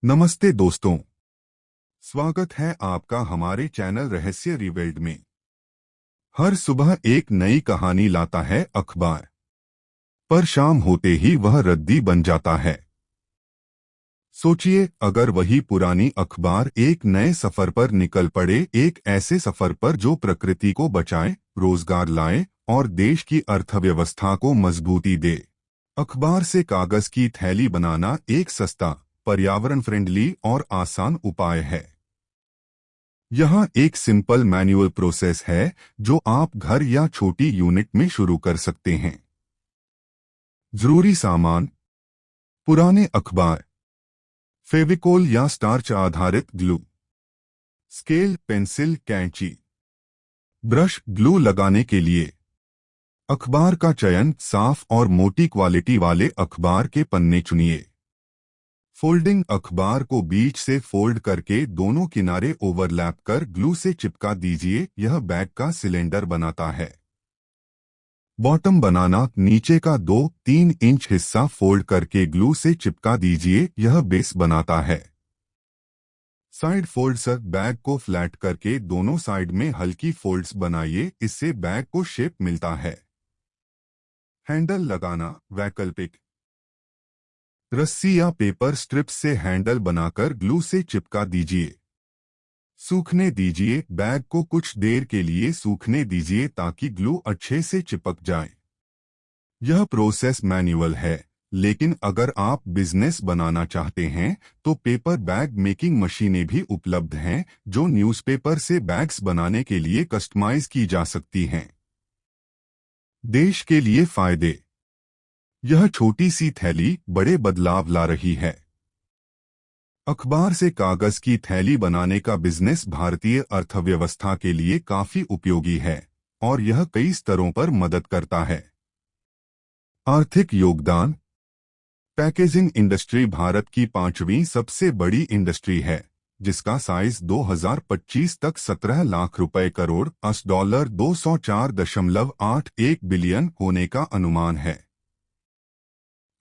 नमस्ते दोस्तों, स्वागत है आपका हमारे चैनल रहस्य रिवील्ड में। हर सुबह एक नई कहानी लाता है अखबार, पर शाम होते ही वह रद्दी बन जाता है। सोचिए, अगर वही पुरानी अखबार एक नए सफर पर निकल पड़े, एक ऐसे सफर पर जो प्रकृति को बचाए, रोजगार लाए और देश की अर्थव्यवस्था को मजबूती दे। अखबार से कागज की थैली बनाना एक सस्ता, पर्यावरण फ्रेंडली और आसान उपाय है। यह एक सिंपल मैनुअल प्रोसेस है जो आप घर या छोटी यूनिट में शुरू कर सकते हैं। जरूरी सामान: पुराने अखबार, फेविकोल या स्टार्च आधारित ग्लू, स्केल, पेंसिल, कैंची, ब्रश। ग्लू लगाने के लिए अखबार का चयन: साफ और मोटी क्वालिटी वाले अखबार के पन्ने चुनिए। फोल्डिंग: अखबार को बीच से फोल्ड करके दोनों किनारे ओवरलैप कर ग्लू से चिपका दीजिए। यह बैग का सिलेंडर बनाता है। बॉटम बनाना: नीचे का 2-3 इंच हिस्सा फोल्ड करके ग्लू से चिपका दीजिए। यह बेस बनाता है। साइड फोल्ड्स: बैग को फ्लैट करके दोनों साइड में हल्की फोल्ड्स बनाइए, इससे बैग को शेप मिलता है। हैंडल लगाना: वैकल्पिक रस्सी या पेपर स्ट्रिप्स से हैंडल बनाकर ग्लू से चिपका दीजिए। सूखने दीजिए: बैग को कुछ देर के लिए सूखने दीजिए ताकि ग्लू अच्छे से चिपक जाए। यह प्रोसेस मैनुअल है, लेकिन अगर आप बिजनेस बनाना चाहते हैं तो पेपर बैग मेकिंग मशीनें भी उपलब्ध हैं जो न्यूज़पेपर से बैग्स बनाने के लिए कस्टमाइज की जा सकती हैं। देश के लिए फायदे: यह छोटी सी थैली बड़े बदलाव ला रही है। अखबार से कागज की थैली बनाने का बिजनेस भारतीय अर्थव्यवस्था के लिए काफी उपयोगी है और यह कई स्तरों पर मदद करता है। आर्थिक योगदान: पैकेजिंग इंडस्ट्री भारत की 5वीं सबसे बड़ी इंडस्ट्री है, जिसका साइज 2025 तक 17 लाख रुपए करोड़ $, 204.81 बिलियन होने का अनुमान है।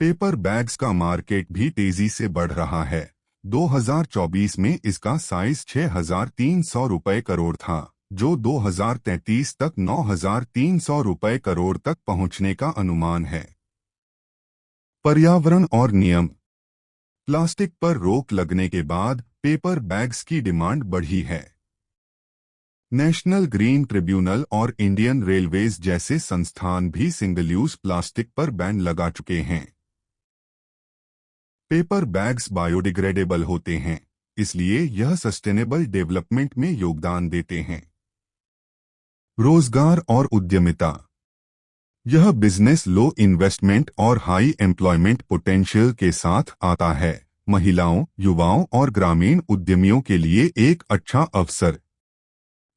पेपर बैग्स का मार्केट भी तेजी से बढ़ रहा है। 2024 में इसका साइज 6,300 रुपए करोड़ था, जो 2033 तक 9,300 रुपए करोड़ तक पहुंचने का अनुमान है। पर्यावरण और नियम: प्लास्टिक पर रोक लगने के बाद पेपर बैग्स की डिमांड बढ़ी है। नेशनल ग्रीन ट्रिब्यूनल और इंडियन रेलवेज जैसे संस्थान भी सिंगल यूज प्लास्टिक पर बैन लगा चुके हैं। पेपर बैग्स बायोडिग्रेडेबल होते हैं, इसलिए यह सस्टेनेबल डेवलपमेंट में योगदान देते हैं। रोजगार और उद्यमिता: यह बिजनेस लो इन्वेस्टमेंट और हाई एम्प्लॉयमेंट पोटेंशियल के साथ आता है। महिलाओं, युवाओं और ग्रामीण उद्यमियों के लिए एक अच्छा अवसर।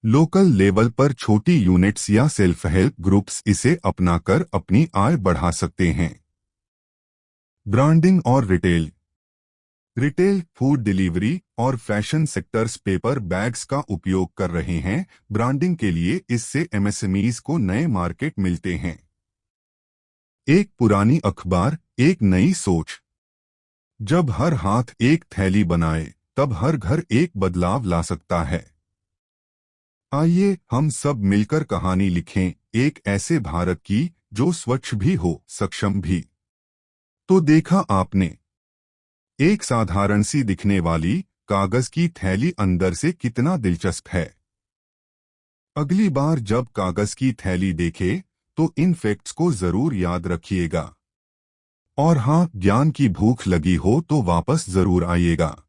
लोकल लेवल पर छोटी यूनिट्स या सेल्फ हेल्प ग्रुप्स इसे अपनाकर अपनी आय बढ़ा सकते हैं। ब्रांडिंग और रिटेल: रिटेल, फूड डिलीवरी और फैशन सेक्टर्स पेपर बैग्स का उपयोग कर रहे हैं। ब्रांडिंग के लिए इससे एमएसएमईज को नए मार्केट मिलते हैं। एक पुरानी अखबार, एक नई सोच। जब हर हाथ एक थैली बनाए, तब हर घर एक बदलाव ला सकता है। आइए हम सब मिलकर कहानी लिखें, एक ऐसे भारत की जो स्वच्छ भी हो, सक्षम भी। तो देखा आपने, एक साधारण सी दिखने वाली कागज की थैली अंदर से कितना दिलचस्प है। अगली बार जब कागज की थैली देखे तो इन फैक्ट्स को जरूर याद रखिएगा। और हाँ, ज्ञान की भूख लगी हो तो वापस जरूर आइएगा।